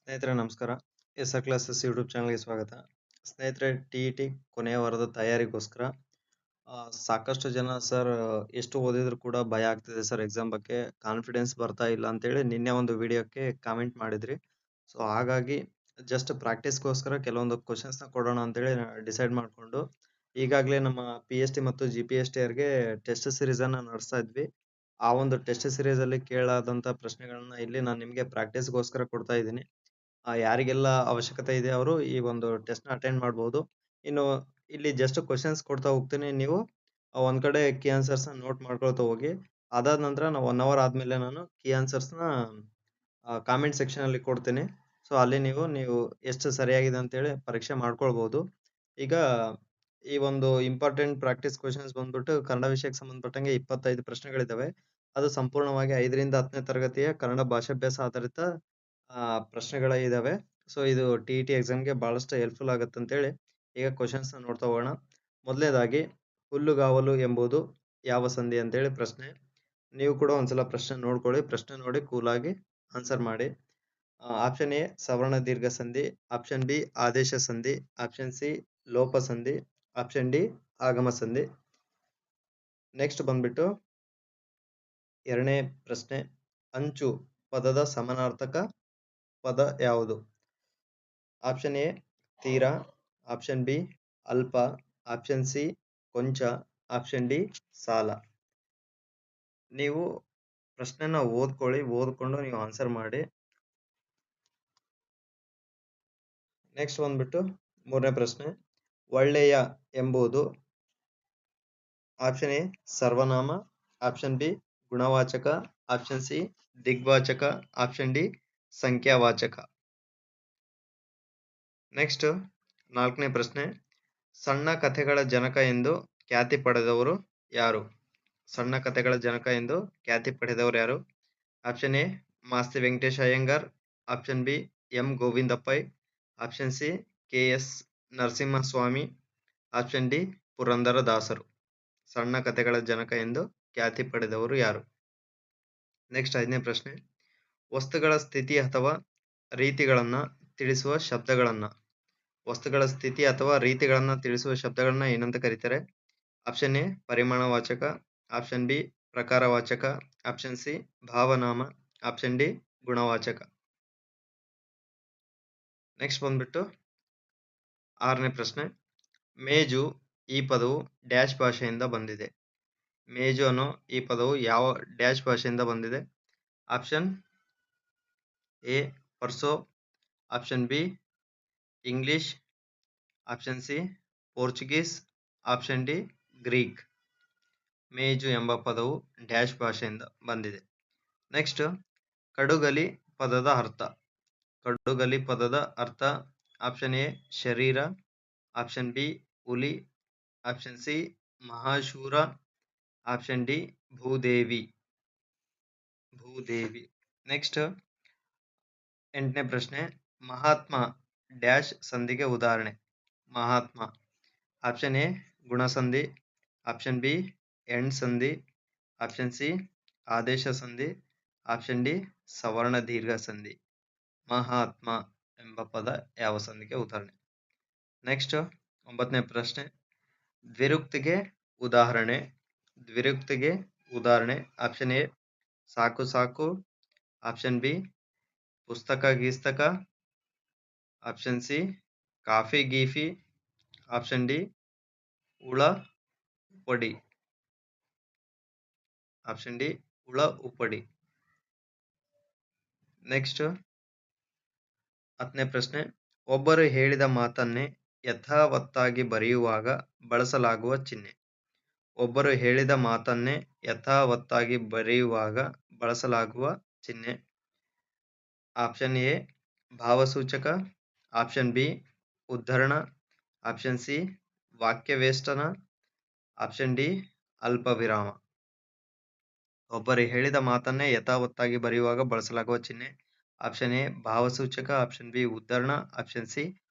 ಸ್ನೇಹಿತರೆ ನಮಸ್ಕಾರ. S R classes YouTube ಚಾನಲ್‌ಗೆ ಸ್ವಾಗತ. ಸ್ನೇಹಿತರೆ ಟಿ ಕೊನೆಯ ವಾರದ ತಯಾರಿಗೋಸ್ಕರ ಸಾಕಷ್ಟು ಜನ ಸರ್ ಎಷ್ಟು ಓದಿದ್ರು ಕೂಡ ಭಯ ಆಗ್ತಿದೆ ಸರ್ ಎಕ್ಸಾಮ್ ಬಗ್ಗೆ, ಕಾನ್ಫಿಡೆನ್ಸ್ ಬರ್ತಾ ಇಲ್ಲ ಅಂತೇಳಿ ನಿನ್ನೆ ಒಂದು ವಿಡಿಯೋಕ್ಕೆ ಕಾಮೆಂಟ್ ಮಾಡಿದ್ರಿ. ಸೊ ಹಾಗಾಗಿ ಜಸ್ಟ್ ಪ್ರಾಕ್ಟೀಸ್‌ಗೋಸ್ಕರ ಕೆಲವೊಂದು ಕ್ವೆಷನ್ಸ್‌ನ ಕೊಡೋಣ ಅಂತೇಳಿ ಡಿಸೈಡ್ ಮಾಡ್ಕೊಂಡು ಈಗಾಗಲೇ ನಮ್ಮ ಪಿ-ಎಸ್-ಟಿ ಮತ್ತು ಜಿ-ಪಿ-ಎಸ್-ಟಿ-ಯರ್ಗೆ ಟೆಸ್ಟ್ ಸೀರೀಸನ್ನ ನಡೆಸ್ತಾ ಇದ್ವಿ. ಆ ಒಂದು ಟೆಸ್ಟ್ ಸೀರೀಸಲ್ಲಿ ಕೇಳಾದಂಥ ಪ್ರಶ್ನೆಗಳನ್ನ ಇಲ್ಲಿ ನಾನು ನಿಮಗೆ ಪ್ರಾಕ್ಟೀಸ್‌ಗೋಸ್ಕರ ಕೊಡ್ತಾ ಇದ್ದೀನಿ. ಯಾರಿಗೆಲ್ಲ ಅವಶ್ಯಕತೆ ಇದೆ ಅವರು ಈ ಒಂದು ಟೆಸ್ಟ್‌ನ ಅಟೆಂಡ್ ಮಾಡ್ಬೋದು. ಇನ್ನು ಇಲ್ಲಿ ಜಸ್ಟ್ ಕ್ವೆಷನ್ಸ್ ಕೊಡ್ತಾ ಹೋಗ್ತೀನಿ. ನೀವು ಒಂದ್ ಕಡೆ ಕೀ ಆನ್ಸರ್ಸ್‌ನ ನೋಟ್ ಮಾಡ್ಕೊಳ್ತಾ ಹೋಗಿ. ಅದಾದ ನಂತರ ನಾವು 1 ಅವರ್ ಆದ್ಮೇಲೆ ನಾನು ಕೀ ಆನ್ಸರ್ಸ್‌ನ ಕಾಮೆಂಟ್ ಸೆಕ್ಷನಲ್ಲಿ ಕೊಡ್ತೀನಿ. ಸೊ ಅಲ್ಲಿ ನೀವು ಎಷ್ಟು ಸರಿಯಾಗಿದೆ ಅಂತೇಳಿ ಪರೀಕ್ಷೆ ಮಾಡ್ಕೊಳ್ಬೋದು. ಈಗ ಈ ಒಂದು ಇಂಪಾರ್ಟೆಂಟ್ ಪ್ರಾಕ್ಟೀಸ್ ಕ್ವೆಷನ್ಸ್ ಬಂದ್ಬಿಟ್ಟು ಕನ್ನಡ ವಿಷಯಕ್ಕೆ ಸಂಬಂಧಪಟ್ಟಂಗೆ 25 ಪ್ರಶ್ನೆಗಳಿದ್ದಾವೆ. ಅದು ಸಂಪೂರ್ಣವಾಗಿ 5ರಿಂದ 10ನೇ ತರಗತಿಯ ಕನ್ನಡ ಭಾಷಾಭ್ಯಾಸ ಆಧಾರಿತ ಪ್ರಶ್ನೆಗಳ ಇದಾವೆ. ಸೊ ಇದು ಟಿ ಎಕ್ಸಾಮ್‌ಗೆ ಬಹಳಷ್ಟು ಹೆಲ್ಪ್‌ಫುಲ್ ಆಗುತ್ತಂತೇಳಿ ಈಗ ಕ್ವೆಷನ್ಸ್‌ನ ನೋಡ್ತಾ ಹೋಗೋಣ. ಮೊದಲನೇದಾಗಿ ಹುಲ್ಲುಗಾವಲು ಎಂಬುದು ಯಾವ ಸಂಧಿ ಅಂತೇಳಿ ಪ್ರಶ್ನೆ. ನೀವು ಕೂಡ ಒಂದ್ಸಲ ಪ್ರಶ್ನೆ ನೋಡ್ಕೊಳ್ಳಿ. ಪ್ರಶ್ನೆ ನೋಡಿ ಕೂಲಾಗಿ ಆನ್ಸರ್ ಮಾಡಿ. ಆಪ್ಷನ್ ಎ ಸವರ್ಣ ದೀರ್ಘ ಸಂಧಿ, ಆಪ್ಷನ್ ಬಿ ಆದೇಶ ಸಂಧಿ, ಆಪ್ಷನ್ ಸಿ ಲೋಪ ಸಂಧಿ, ಆಪ್ಷನ್ ಡಿ ಆಗಮ ಸಂಧಿ. ನೆಕ್ಸ್ಟ್ ಬಂದ್ಬಿಟ್ಟು 2ನೇ ಪ್ರಶ್ನೆ, ಅಂಚು ಪದದ ಸಮಾನಾರ್ಥಕ ಪದ ಯಾವುದು? ಆಪ್ಷನ್ ಎ ತೀರ, ಆಪ್ಷನ್ ಬಿ ಅಲ್ಪ, ಆಪ್ಷನ್ ಸಿ ಕೊಂಚ, ಆಪ್ಷನ್ ಡಿ ಸಾಲ. ನೀವು ಪ್ರಶ್ನೆನ ಓದ್ಕೊಳ್ಳಿ, ಓದ್ಕೊಂಡು ನೀವು ಆನ್ಸರ್ ಮಾಡಿ. ನೆಕ್ಸ್ಟ್ ಬಂದ್ಬಿಟ್ಟು 3ನೇ ಪ್ರಶ್ನೆ, ಒಳ್ಳೆಯ ಎಂಬುದು ಆಪ್ಷನ್ ಎ ಸರ್ವನಾಮ, ಆಪ್ಷನ್ ಬಿ ಗುಣವಾಚಕ, ಆಪ್ಷನ್ ಸಿ ದಿಗ್ವಾಚಕ, ಆಪ್ಷನ್ ಡಿ ಸಂಖ್ಯಾವಾಚಕ. ನೆಕ್ಸ್ಟ್ 4ನೇ ಪ್ರಶ್ನೆ, ಸಣ್ಣ ಕಥೆಗಳ ಜನಕ ಎಂದು ಖ್ಯಾತಿ ಪಡೆದವರು ಯಾರು? ಸಣ್ಣ ಕಥೆಗಳ ಜನಕ ಎಂದು ಖ್ಯಾತಿ ಪಡೆದವರು ಯಾರು? Option A Masti Venkatesha Iyengar, option B M Govinda Pai, option C K S. Narasimhaswamy, option D Purandara ದಾಸರು. ಸಣ್ಣ ಕಥೆಗಳ ಜನಕ ಎಂದು ಖ್ಯಾತಿ ಪಡೆದವರು ಯಾರು? ನೆಕ್ಸ್ಟ್ 5ನೇ ಪ್ರಶ್ನೆ, ವಸ್ತುಗಳ ಸ್ಥಿತಿ ಅಥವಾ ರೀತಿಗಳನ್ನ ತಿಳಿಸುವ ಶಬ್ದಗಳನ್ನ ವಸ್ತುಗಳ ಸ್ಥಿತಿ ಅಥವಾ ರೀತಿಗಳನ್ನ ತಿಳಿಸುವ ಶಬ್ದಗಳನ್ನ ಏನಂತ ಕರೀತಾರೆ? ಆಪ್ಷನ್ ಎ ಪರಿಮಾಣವಾಚಕ, ಆಪ್ಷನ್ ಬಿ ಪ್ರಕಾರವಾಚಕ, ಆಪ್ಷನ್ ಸಿ ಭಾವನಾಮ, ಆಪ್ಷನ್ ಡಿ ಗುಣವಾಚಕ. ನೆಕ್ಸ್ಟ್ ಬಂದ್ಬಿಟ್ಟು 6ನೇ ಪ್ರಶ್ನೆ, ಮೇಜು ಈ ಪದವು ಡ್ಯಾಶ್ ಭಾಷೆಯಿಂದ ಬಂದಿದೆ. ಮೇಜು ಅನ್ನೋ ಈ ಪದವು ಯಾವ ಡ್ಯಾಶ್ ಭಾಷೆಯಿಂದ ಬಂದಿದೆ? ಆಪ್ಷನ್ ಎ ಪರ್ಸೋ, option B English, option C Portuguese, option D Greek. ಮೇಜು ಎಂಬ ಪದವು ಡ್ಯಾಶ್ ಭಾಷೆಯಿಂದ ಬಂದಿದೆ. ನೆಕ್ಸ್ಟ್, ಕಡುಗಲಿ ಪದದ ಅರ್ಥ. ಕಡುಗಲಿ ಪದದ ಅರ್ಥ ಆಪ್ಷನ್ ಎ ಶರೀರ, ಆಪ್ಷನ್ ಬಿ ಹುಲಿ, ಆಪ್ಷನ್ ಸಿ ಮಹಾಶೂರ, ಆಪ್ಷನ್ ಡಿ ಭೂದೇವಿ. ನೆಕ್ಸ್ಟ್ 8ನೇ ಪ್ರಶ್ನೆ, ಮಹಾತ್ಮ ಡ್ಯಾಶ್ ಸಂಧಿಗೆ ಉದಾಹರಣೆ. ಮಹಾತ್ಮ ಆಪ್ಷನ್ ಎ ಗುಣಸಂಧಿ, ಆಪ್ಷನ್ ಬಿ ಎಂಡ್ ಸಂಧಿ, ಆಪ್ಷನ್ ಸಿ ಆದೇಶ ಸಂಧಿ, ಆಪ್ಷನ್ ಡಿ ಸವರ್ಣ ದೀರ್ಘ ಸಂಧಿ. ಮಹಾತ್ಮ ಎಂಬ ಪದ ಯಾವ ಸಂಧಿಗೆ ಉದಾಹರಣೆ? ನೆಕ್ಸ್ಟ್ 9ನೇ ಪ್ರಶ್ನೆ, ದ್ವಿರುಕ್ತಿಗೆ ಉದಾಹರಣೆ. ದ್ವಿರುಕ್ತಿಗೆ ಉದಾಹರಣೆ ಆಪ್ಷನ್ ಎ ಸಾಕು ಸಾಕು, ಆಪ್ಷನ್ ಬಿ ಪುಸ್ತಕ ಗೀಸ್ತಕ, ಆಪ್ಷನ್ ಸಿ ಕಾಫಿ ಗೀಫಿ, ಆಪ್ಷನ್ ಡಿ ಉಳ ಉಪಡಿ. ಆಪ್ಷನ್ ಡಿ ಉಳ ಉಪಡಿ. ನೆಕ್ಸ್ಟ್ 10ನೇ ಪ್ರಶ್ನೆ, ಒಬ್ಬರು ಹೇಳಿದ ಮಾತನ್ನೇ ಯಥಾವತ್ತಾಗಿ ಬರೆಯುವಾಗ ಬಳಸಲಾಗುವ ಚಿಹ್ನೆ. ಒಬ್ಬರು ಹೇಳಿದ ಮಾತನ್ನೇ ಯಥಾವತ್ತಾಗಿ ಬರೆಯುವಾಗ ಬಳಸಲಾಗುವ ಚಿಹ್ನೆ. ಆಪ್ಷನ್ ಎ ಭಾವಸೂಚಕ, ಆಪ್ಷನ್ ಬಿ ಉದ್ಧರಣ, ಆಪ್ಷನ್ ಸಿ ವಾಕ್ಯವೇಷ್ಟನ, ಆಪ್ಷನ್ ಡಿ ಅಲ್ಪ ವಿರಾಮ. ಒಬ್ಬರು ಹೇಳಿದ ಮಾತನ್ನೇ ಯಥಾವತ್ತಾಗಿ ಬರೆಯುವಾಗ ಬಳಸಲಾಗುವ ಚಿಹ್ನೆ. ಆಪ್ಷನ್ ಎ ಭಾವಸೂಚಕ, ಆಪ್ಷನ್ ಬಿ ಉದ್ಧರಣ, ಆಪ್ಷನ್ ಸಿ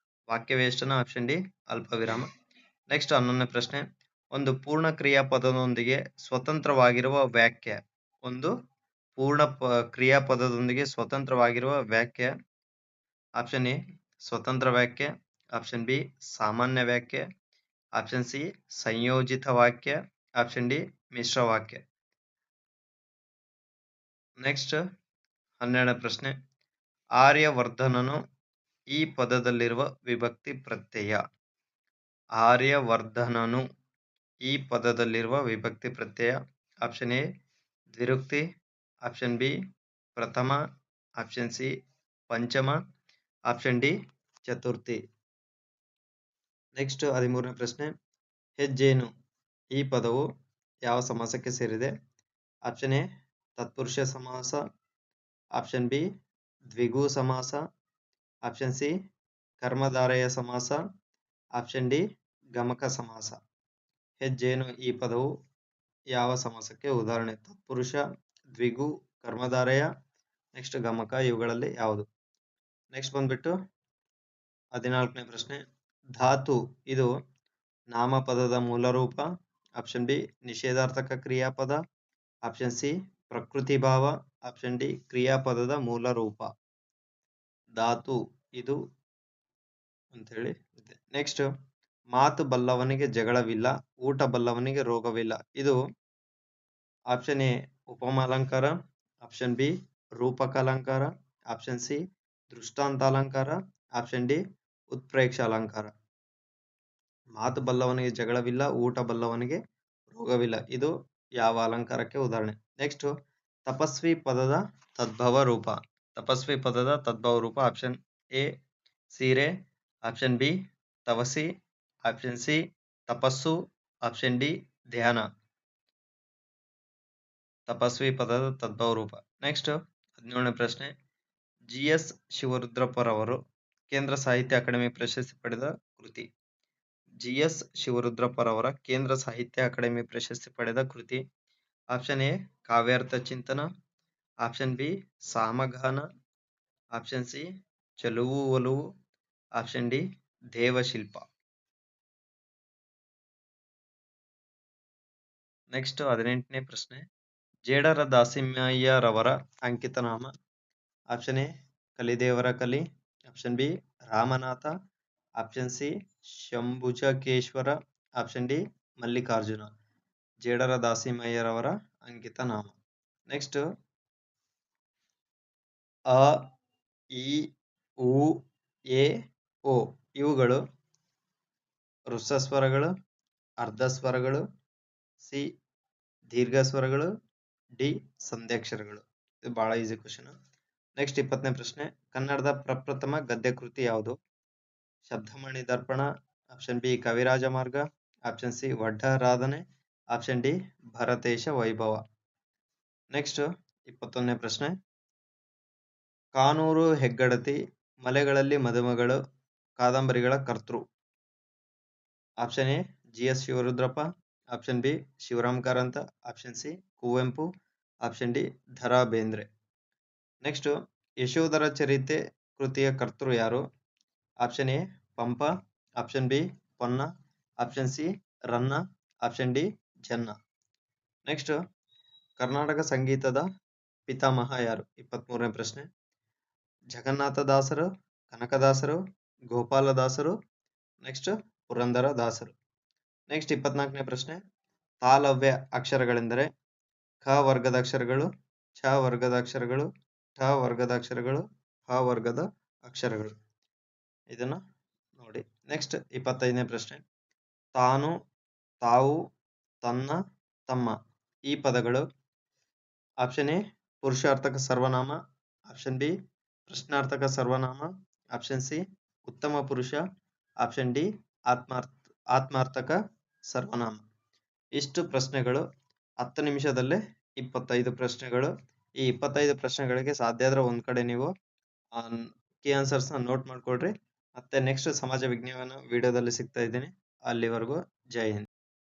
ವಾಕ್ಯವೇಷ್ಟನ, ಆಪ್ಷನ್ ಡಿ ಅಲ್ಪ ವಿರಾಮ. ನೆಕ್ಸ್ಟ್ 11ನೇ ಪ್ರಶ್ನೆ, ಒಂದು ಪೂರ್ಣ ಕ್ರಿಯಾಪದದೊಂದಿಗೆ ಸ್ವತಂತ್ರವಾಗಿರುವ ವಾಕ್ಯ. ಒಂದು ಪೂರ್ಣ ಕ್ರಿಯಾಪದದೊಂದಿಗೆ ಸ್ವತಂತ್ರವಾಗಿರುವ ವಾಕ್ಯ. ಆಪ್ಷನ್ ಎ ಸ್ವತಂತ್ರ ವಾಕ್ಯ, ಆಪ್ಷನ್ ಬಿ ಸಾಮಾನ್ಯ ವಾಕ್ಯ, ಆಪ್ಷನ್ ಸಿ ಸಂಯೋಜಿತ ವಾಕ್ಯ, ಆಪ್ಷನ್ ಡಿ ಮಿಶ್ರ ವಾಕ್ಯ. ನೆಕ್ಸ್ಟ್ 12ನೇ ಪ್ರಶ್ನೆ. ಆರ್ಯವರ್ಧನನು ಈ ಪದದಲ್ಲಿರುವ ವಿಭಕ್ತಿ ಪ್ರತ್ಯಯ. ಆರ್ಯವರ್ಧನನು ಈ ಪದದಲ್ಲಿರುವ ವಿಭಕ್ತಿ ಪ್ರತ್ಯಯ. ಆಪ್ಷನ್ ಎ ದ್ವಿರುಕ್ತಿ, ಆಪ್ಷನ್ ಬಿ ಪ್ರಥಮ, ಆಪ್ಷನ್ ಸಿ ಪಂಚಮ, ಆಪ್ಷನ್ ಡಿ ಚತುರ್ಥಿ. ನೆಕ್ಸ್ಟ್ 13ನೇ ಪ್ರಶ್ನೆ. ಹೆಜ್ಜೇನು ಈ ಪದವು ಯಾವ ಸಮಾಸಕ್ಕೆ ಸೇರಿದೆ? ಆಪ್ಷನ್ ಎ ತತ್ಪುರುಷ ಸಮಾಸ, ಆಪ್ಷನ್ ಬಿ ದ್ವಿಗು ಸಮಾಸ, ಆಪ್ಷನ್ ಸಿ ಕರ್ಮಧಾರಯ ಸಮಾಸ, ಆಪ್ಷನ್ ಡಿ ಗಮಕ ಸಮಾಸ. ಹೆಜ್ಜೇನು ಈ ಪದವು ಯಾವ ಸಮಾಸಕ್ಕೆ ಉದಾಹರಣೆ? ತತ್ಪುರುಷ, ದ್ವಿಗು, ಕರ್ಮಧಾರಯ, ನೆಕ್ಸ್ಟ್ ಗಮಕ, ಇವುಗಳಲ್ಲಿ ಯಾವುದು? ನೆಕ್ಸ್ಟ್ ಬಂದ್ಬಿಟ್ಟು 14ನೇ ಪ್ರಶ್ನೆ. ಧಾತು ಇದು ನಾಮಪದದ ಮೂಲ ರೂಪ. ಆಪ್ಷನ್ ಬಿ ನಿಷೇಧಾರ್ಥಕ ಕ್ರಿಯಾಪದ, ಆಪ್ಷನ್ ಸಿ ಪ್ರಕೃತಿ ಭಾವ, ಆಪ್ಷನ್ ಡಿ ಕ್ರಿಯಾಪದದ ಮೂಲ ರೂಪ. ಧಾತು ಇದು ಅಂತ ಹೇಳಿ. ನೆಕ್ಸ್ಟ್ ಮಾತು ಬಲ್ಲವನಿಗೆ ಜಗಳವಿಲ್ಲ, ಊಟ ಬಲ್ಲವನಿಗೆ ರೋಗವಿಲ್ಲ. ಇದು ಆಪ್ಷನ್ ಎ ಉಪಮಾಲಂಕಾರ, ಆಪ್ಷನ್ ಬಿ ರೂಪಕಾಲಂಕಾರ, ಆಪ್ಷನ್ ಸಿ ದೃಷ್ಟಾಂತ ಅಲಂಕಾರ, ಆಪ್ಷನ್ ಡಿ ಉತ್ಪ್ರೇಕ್ಷ ಅಲಂಕಾರ. ಮಾತು ಬಲ್ಲವನಿಗೆ ಜಗಳವಿಲ್ಲ, ಊಟ ಬಲ್ಲವನಿಗೆ ರೋಗವಿಲ್ಲ. ಇದು ಯಾವ ಅಲಂಕಾರಕ್ಕೆ ಉದಾಹರಣೆ? ನೆಕ್ಸ್ಟ್ ತಪಸ್ವಿ ಪದದ ತದ್ಭವ ರೂಪ. ತಪಸ್ವಿ ಪದದ ತದ್ಭವ ರೂಪ. ಆಪ್ಷನ್ ಎ ಸೀರೆ, ಆಪ್ಷನ್ ಬಿ ತವಸಿ, ಆಪ್ಷನ್ ಸಿ ತಪಸ್ಸು, ಆಪ್ಷನ್ ಡಿ ಧ್ಯಾನ. ತಪಸ್ವಿ ಪದದ ತದ್ಭವ ರೂಪ. ನೆಕ್ಸ್ಟ್ 17ನೇ ಪ್ರಶ್ನೆ. ಜಿ.ಎಸ್. ಶಿವರುದ್ರಪ್ಪರವರು ಕೇಂದ್ರ ಸಾಹಿತ್ಯ ಅಕಾಡೆಮಿ ಪ್ರಶಸ್ತಿ ಪಡೆದ ಕೃತಿ. ಜಿ.ಎಸ್. ಶಿವರುದ್ರಪ್ಪರವರ ಕೇಂದ್ರ ಸಾಹಿತ್ಯ ಅಕಾಡೆಮಿ ಪ್ರಶಸ್ತಿ ಪಡೆದ ಕೃತಿ. ಆಪ್ಷನ್ ಎ ಕಾವ್ಯಾರ್ಥ ಚಿಂತನ, ಆಪ್ಷನ್ ಬಿ ಸಾಮಗಾನ, ಆಪ್ಷನ್ ಸಿ ಚೆಲುವು ಒಲುವು, ಆಪ್ಷನ್ ಡಿ ದೇವಶಿಲ್ಪ. ನೆಕ್ಸ್ಟ್ 18ನೇ ಪ್ರಶ್ನೆ. ಜೇಡರ ದಾಸಿಮಯ್ಯರವರ ಅಂಕಿತ ನಾಮ. ಆಪ್ಷನ್ ಎ ಕಲಿದೇವರ ಕಲಿ, option B Ramanatha, option C ಶಂಭುಜಕೇಶ್ವರ, ಆಪ್ಷನ್ ಡಿ ಮಲ್ಲಿಕಾರ್ಜುನ. ಜೇಡರ ದಾಸಿಮಯ್ಯರವರ ಅಂಕಿತ ನಾಮ. ನೆಕ್ಸ್ಟ್ ಅ, ಇ, ಉ, ಎ, ಓ ಇವುಗಳು ವೃಷ ಸ್ವರಗಳು, ಅರ್ಧ ಸ್ವರಗಳು, ಸಿ ದೀರ್ಘ ಸ್ವರಗಳು, ಡಿ ಸಂಧ್ಯಾಕ್ಷರಗಳು. ಇದು ಬಹಳ ಈಸಿ ಕ್ವಶನ್. ನೆಕ್ಸ್ಟ್ 20ನೇ ಪ್ರಶ್ನೆ. ಕನ್ನಡದ ಪ್ರಪ್ರಥಮ ಗದ್ಯ ಕೃತಿ ಯಾವುದು? ಶಬ್ದಮಣಿ ದರ್ಪಣ, option B Kavirajamarga, option C Vaddaradhane, option D Bharatesha Vaibhava. Next 21ನೇ ಪ್ರಶ್ನೆ. ಕಾನೂರು ಹೆಗ್ಗಡತಿ ಮಲೆಗಳಲ್ಲಿ ಮದುಮಗಳು ಕಾದಂಬರಿಗಳ ಕರ್ತೃ. Option A G S. Shivarudrappa, option B Shivaram Karanth, option C Kuvempu, option D Da Ra Bendre. Next Yashodhara Charite ಕೃತಿಯ ಕರ್ತೃ ಯಾರು? Option A Pampa, option B Ponna, option C Ranna, option D Janna. Next Karnataka ಸಂಗೀತದ ಪಿತಾಮಹ ಯಾರು? 23ನೇ ಪ್ರಶ್ನೆ. ಜಗನ್ನಾಥದಾಸರು, ಕನಕದಾಸರು, ಗೋಪಾಲದಾಸರು, ನೆಕ್ಸ್ಟ್ ಪುರಂದರ ದಾಸರು. ನೆಕ್ಸ್ಟ್ 24ನೇ ಪ್ರಶ್ನೆ. ತಾಲವ್ಯ ಅಕ್ಷರಗಳೆಂದರೆ? ಖ ವರ್ಗದ ಅಕ್ಷರಗಳು, ಛ ವರ್ಗದ ಅಕ್ಷರಗಳು, ಠ ವರ್ಗದ ಅಕ್ಷರಗಳು, ಹ ವರ್ಗದ ಅಕ್ಷರಗಳು. ಇದನ್ನ ನೋಡಿ. ನೆಕ್ಸ್ಟ್ 25ನೇ ಪ್ರಶ್ನೆ. ತಾನು, ತಾವು, ತನ್ನ, ತಮ್ಮ ಈ ಪದಗಳು ಆಪ್ಷನ್ ಎ ಪುರುಷಾರ್ಥಕ ಸರ್ವನಾಮ, ಆಪ್ಷನ್ ಬಿ ಪ್ರಶ್ನಾರ್ಥಕ ಸರ್ವನಾಮ, ಆಪ್ಷನ್ ಸಿ ಉತ್ತಮ ಪುರುಷ, ಆಪ್ಷನ್ ಡಿ ಆತ್ಮಾರ್ಥಕ ಸರ್ವನಾಮ. ಇಷ್ಟು ಪ್ರಶ್ನೆಗಳು 10 ನಿಮಿಷದಲ್ಲೇ 25 ಪ್ರಶ್ನೆಗಳು. ಈ 25 ಪ್ರಶ್ನೆಗಳಿಗೆ ಸಾಧ್ಯ ಆದ್ರೆ ಒಂದ್ ಕಡೆ ನೀವು ಕೀ ಆನ್ಸರ್ಸ್ ನ ನೋಟ್ ಮಾಡ್ಕೊಳ್ರಿ. ಮತ್ತೆ ನೆಕ್ಸ್ಟ್ ಸಮಾಜ ವಿಜ್ಞಾನ ವಿಡಿಯೋದಲ್ಲಿ ಸಿಗ್ತಾ ಇದ್ದೀನಿ. ಅಲ್ಲಿವರೆಗೂ ಜೈ ಹಿಂದ್.